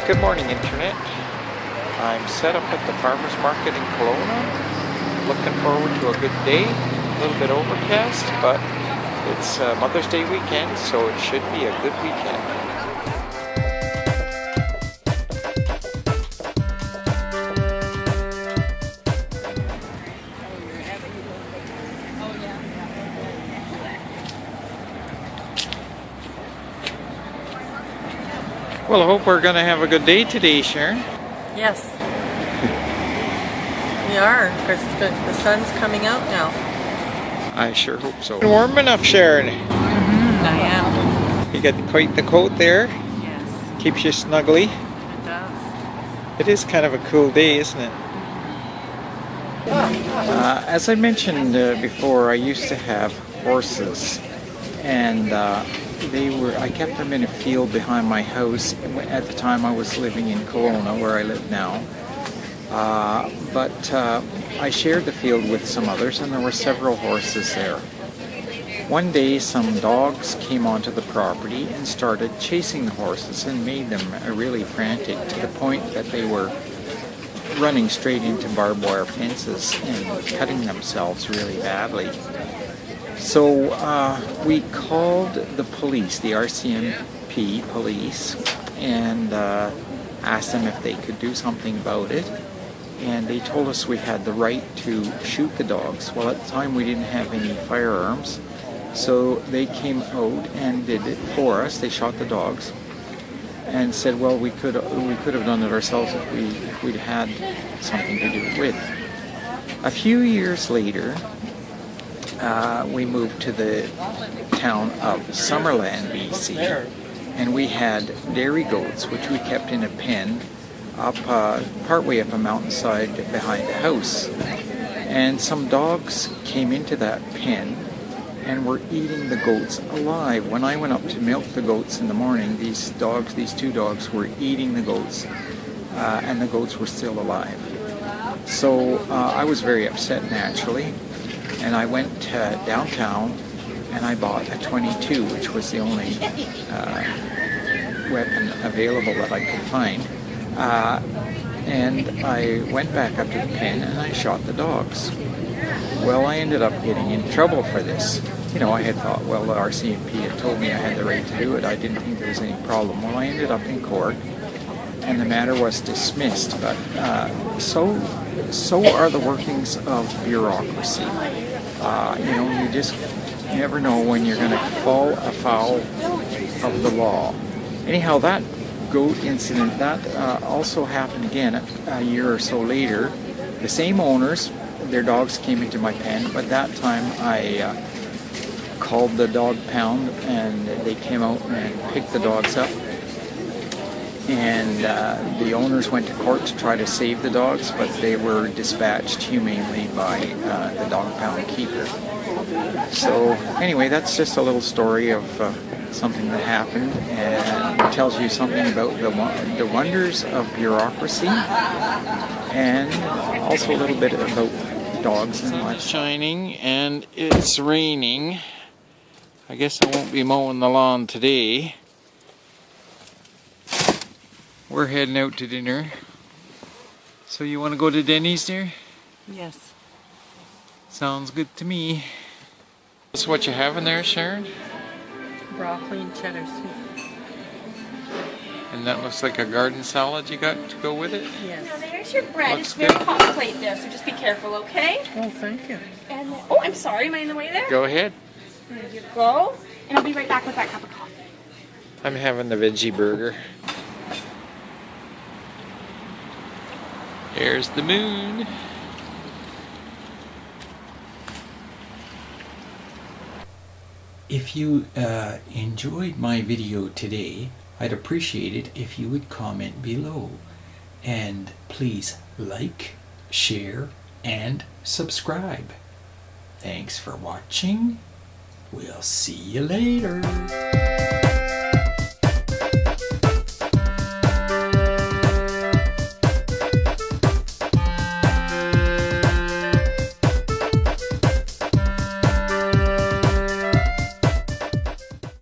Good morning, Internet. I'm set up at the farmer's market in Kelowna. Looking forward to a good day. A little bit overcast, but it's Mother's Day weekend, so it should be a good weekend. Well, I hope we're going to have a good day today, Sharon. Yes. We are, because the sun's coming out now. I sure hope so. Warm enough, Sharon. I am. You got quite the coat there. Yes. Keeps you snuggly. It does. It is kind of a cool day, isn't it? As I mentioned before, I used to have horses, and I kept them in a field behind my house. At the time I was living in Kelowna, where I live now. But I shared the field with some others, and there were several horses there. One day some dogs came onto the property and started chasing the horses and made them really frantic, to the point that they were running straight into barbed wire fences and cutting themselves really badly. So we called the police, the RCMP police, and asked them if they could do something about it. And they told us we had the right to shoot the dogs. Well, at the time we didn't have any firearms, so they came out and did it for us. They shot the dogs and said, well, we could have done it ourselves if we'd had something to do it with. A few years later, we moved to the town of Summerland, BC, and we had dairy goats, which we kept in a pen up partway up a mountainside behind the house. And some dogs came into that pen and were eating the goats alive. When I went up to milk the goats in the morning, these two dogs were eating the goats, and the goats were still alive. So I was very upset, naturally. And I went downtown and I bought a .22, which was the only weapon available that I could find. And I went back up to the pen and I shot the dogs. Well, I ended up getting in trouble for this. You know, I had thought, well, the RCMP had told me I had the right to do it. I didn't think there was any problem. Well, I ended up in court and the matter was dismissed. But so are the workings of bureaucracy. You know, you just never know when you're going to fall afoul of the law. Anyhow, that goat incident, that also happened again a year or so later. The same owners, their dogs came into my pen, but that time I called the dog pound and they came out and picked the dogs up. And the owners went to court to try to save the dogs, but they were dispatched humanely by the dog pound keeper. So anyway, that's just a little story of something that happened, and it tells you something about the wonders of bureaucracy, and also a little bit about dogs and life. It's shining and it's raining. I guess I won't be mowing the lawn today. We're heading out to dinner. So you want to go to Denny's, dear? Yes. Sounds good to me. That's what you have in there, Sharon? Broccoli and cheddar soup. And that looks like a garden salad you got to go with it? Yes. Now there's your bread. Looks It's very good. hot plate there, so just be careful, okay? Oh, thank you. And then, oh, I'm sorry. Am I in the way there? Go ahead. There you go. And I'll be right back with that cup of coffee. I'm having the veggie burger. There's the moon. If you enjoyed my video today, I'd appreciate it if you would comment below. And please like, share, and subscribe. Thanks for watching. We'll see you later.